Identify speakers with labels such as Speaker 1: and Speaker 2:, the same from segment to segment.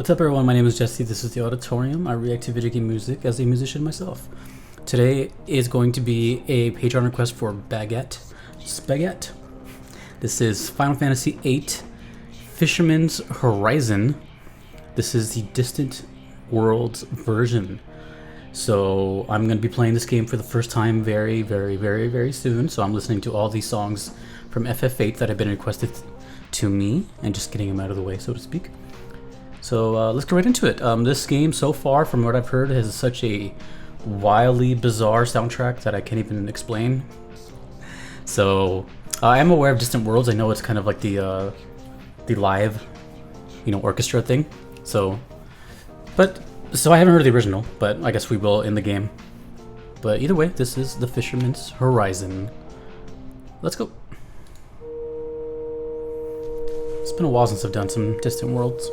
Speaker 1: What's up, everyone? My name is Jesse. This is the Auditorium. I react to video game music as a musician myself. Today is going to be a Patreon request for Spaghetti. This is Final Fantasy VIII Fisherman's Horizon. This is the Distant Worlds version. So I'm going to be playing this game for the first time very soon. So I'm listening to all these songs from FF8 that have been requested to me and just getting them out of the way, so to speak. So let's get right into it. This game so far, from what I've heard, has such a wildly bizarre soundtrack that I can't even explain. So I am aware of Distant Worlds. I know it's kind of like the live, orchestra thing. So I haven't heard the original, but I guess we will in the game. But either way, this is the Fisherman's Horizon. Let's go. It's been a while since I've done some Distant Worlds.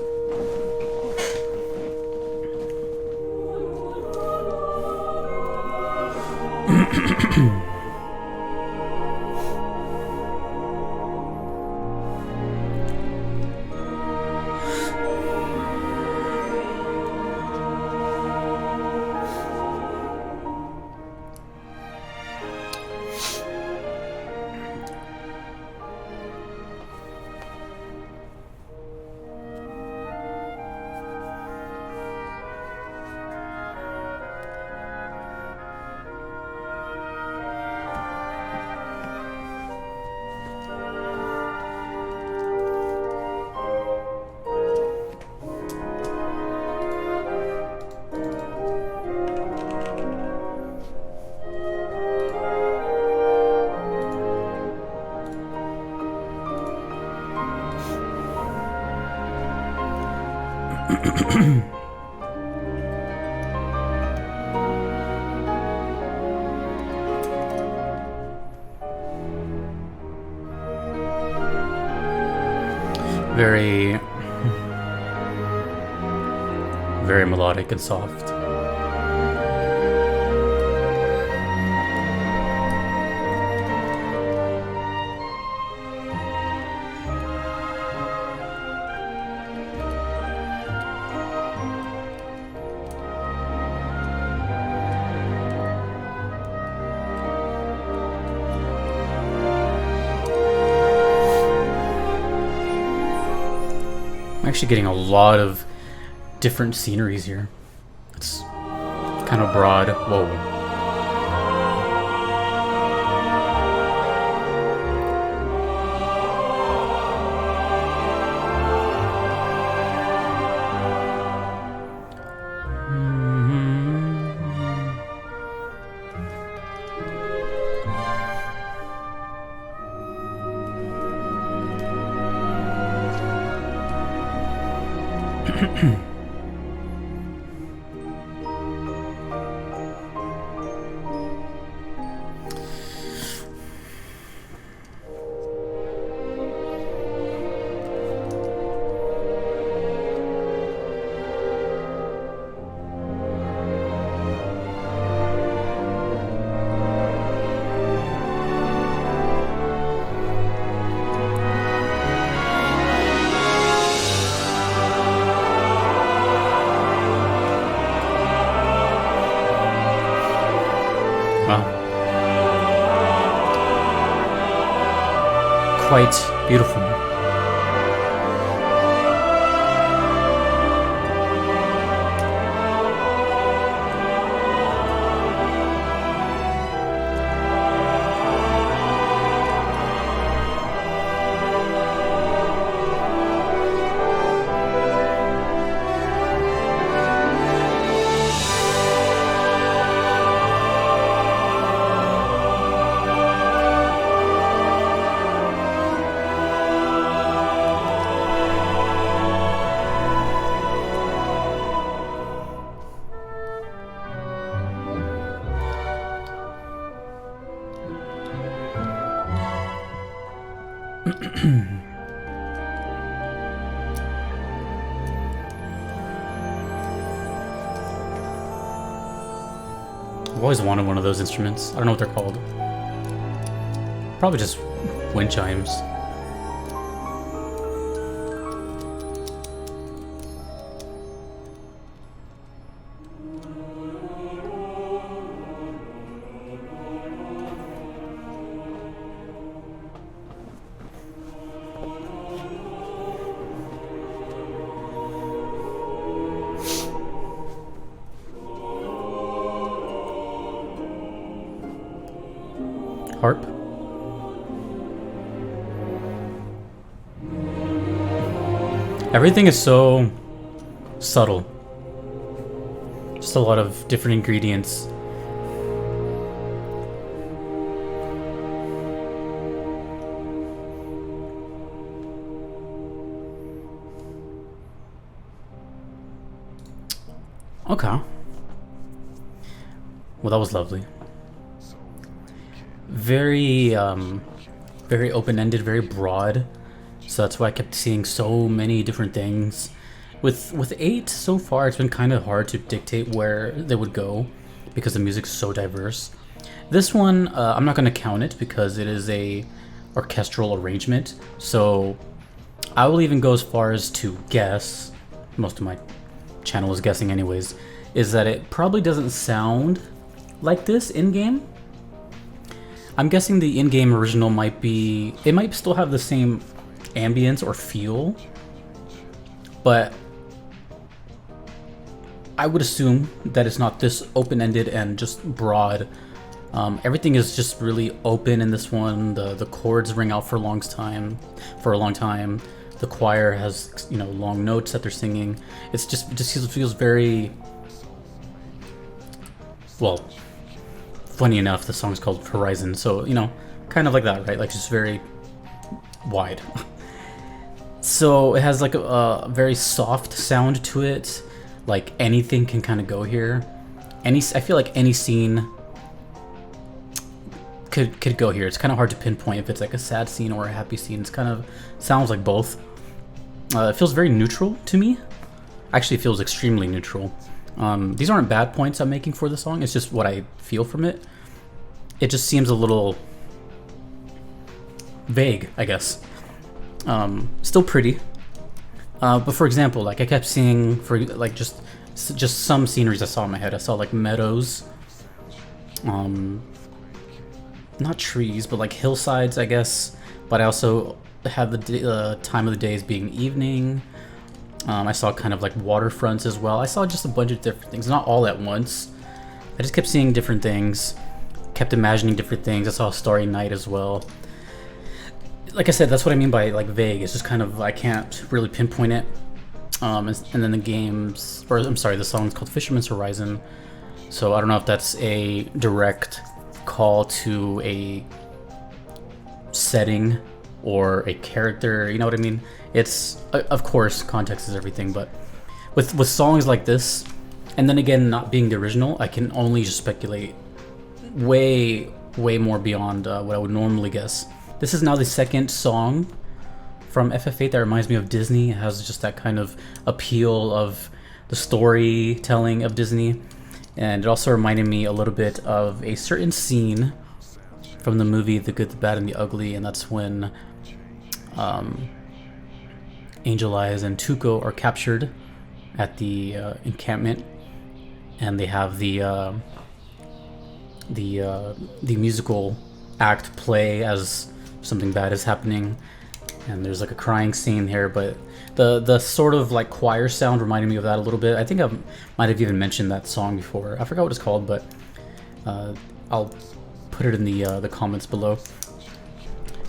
Speaker 1: Very melodic and soft. I'm actually getting a lot of different sceneries here. It's kind of broad. Whoa. Quite beautiful. I've always wanted one of those instruments. I don't know what they're called. Probably just wind chimes. harp. Everything is so subtle. Just a lot of different ingredients. Okay. Well, that was lovely. Very, very open-ended, very broad. So that's why I kept seeing so many different things. With VIII so far, it's been kind of hard to dictate where they would go because the music's so diverse. This one, I'm not going to count it because it is a orchestral arrangement. So I will even go as far as to guess, most of my channel is guessing anyways, is that it probably doesn't sound like this in-game. I'm guessing the in-game original might be, it might still have the same ambience or feel, but I would assume that it's not this open-ended and just broad. Everything is just really open in this one. The chords ring out for a long time. The choir has, you know, long notes that they're singing. It just feels very, well, funny enough, the song's called Horizon, so, you know, kind of like that, right? Like, just very wide. So it has like a very soft sound to it. Like anything can kind of go here. I feel like any scene could go here. It's kind of hard to pinpoint if it's like a sad scene or a happy scene. It's kind of sounds like both. It feels very neutral to me. Actually, it feels extremely neutral. These aren't bad points I'm making for the song. It's just what I feel from it. It just seems a little vague, I guess. Still pretty. But for example, like I kept seeing for like just some sceneries I saw in my head. I saw like meadows, not trees, but like hillsides, I guess. But I also had the time of the day as being evening. I saw kind of like waterfronts as well. I saw just a bunch of different things, not all at once. I just kept seeing different things, kept imagining different things. I saw a starry night as well. Like I said, that's what I mean by like vague. It's just kind of, I can't really pinpoint it. And then the song is called Fisherman's Horizon. So I don't know if that's a direct call to a setting or a character, you know what I mean? It's, of course, context is everything, but with songs like this, and then again, not being the original, I can only just speculate way more beyond what I would normally guess. This is now the second song from FF8 that reminds me of Disney. It has just that kind of appeal of the storytelling of Disney. And it also reminded me a little bit of a certain scene from the movie The Good, the Bad, and the Ugly. And that's when Angel Eyes and Tuco are captured at the encampment. And they have the musical act play as something bad is happening, and there's like a crying scene here, but the sort of like choir sound reminded me of that a little bit. I think I might have even mentioned that song before. I forgot what it's called, but I'll put it in the comments below.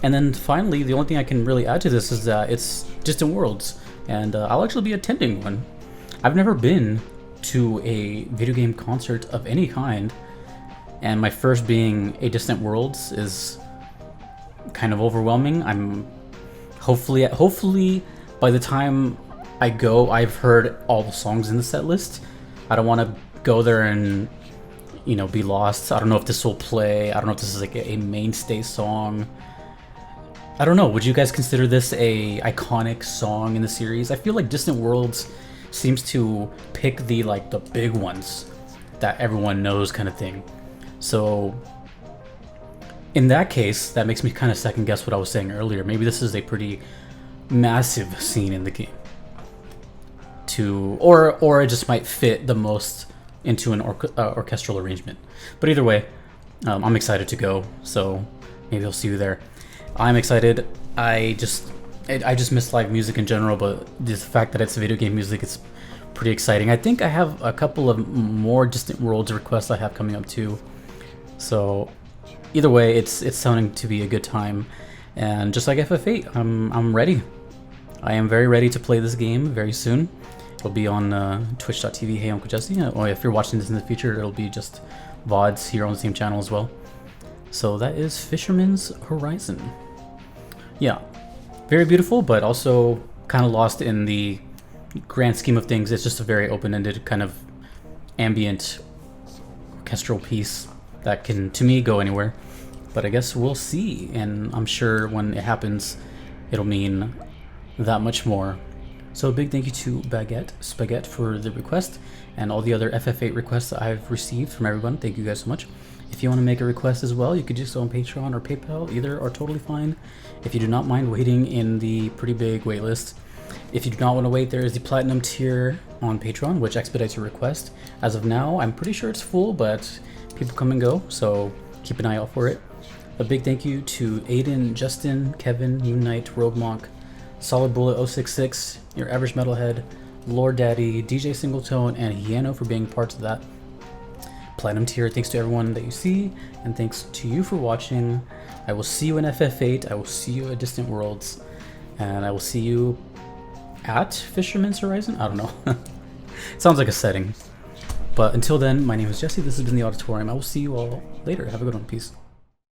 Speaker 1: And then finally, the only thing I can really add to this is that it's Distant Worlds, and I'll actually be attending one. I've never been to a video game concert of any kind, and my first being a Distant Worlds is kind of overwhelming. I'm hopefully by the time I go, I've heard all the songs in the set list. I don't want to go there and, you know, be lost. I don't know if this will play. I don't know if this is like a mainstay song. I don't know. Would you guys consider this a iconic song in the series? I feel like Distant Worlds seems to pick the big ones that everyone knows kind of thing. So in that case, that makes me kind of second guess what I was saying earlier. Maybe this is a pretty massive scene in the game, or it just might fit the most into an orchestral arrangement. But either way, I'm excited to go, so maybe I'll see you there. I'm excited. I just miss live music in general, but the fact that it's video game music, it's pretty exciting. I think I have a couple of more Distant Worlds requests I have coming up too. So either way, it's sounding to be a good time, and just like FF8, I'm ready. I am very ready to play this game very soon. It'll be on twitch.tv, hey Uncle Jesse, or if you're watching this in the future, it'll be just VODs here on the same channel as well. So that is Fisherman's Horizon. Yeah, very beautiful, but also kind of lost in the grand scheme of things. It's just a very open-ended kind of ambient orchestral piece that can, to me, go anywhere. But I guess we'll see, and I'm sure when it happens, it'll mean that much more. So a big thank you to Spaghetti for the request, and all the other FF8 requests that I've received from everyone. Thank you guys so much. If you want to make a request as well, you could do so on Patreon or PayPal. Either are totally fine. If you do not mind waiting in the pretty big wait list. If you do not want to wait, there is the Platinum tier on Patreon, which expedites your request. As of now, I'm pretty sure it's full, but people come and go, so keep an eye out for it. A big thank you to Aiden, Justin, Kevin, Moon Knight, Rogue Monk, Solid Bullet 066, Your Average Metalhead, Lord Daddy, DJ Singletone, and Hiano for being parts of that Platinum tier. Thanks to everyone that you see, and thanks to you for watching. I will see you in FF8, I will see you at Distant Worlds, and I will see you at Fisherman's Horizon? I don't know. It sounds like a setting. But until then, my name is Jesse, this has been The Auditorium. I will see you all later. Have a good one. Peace.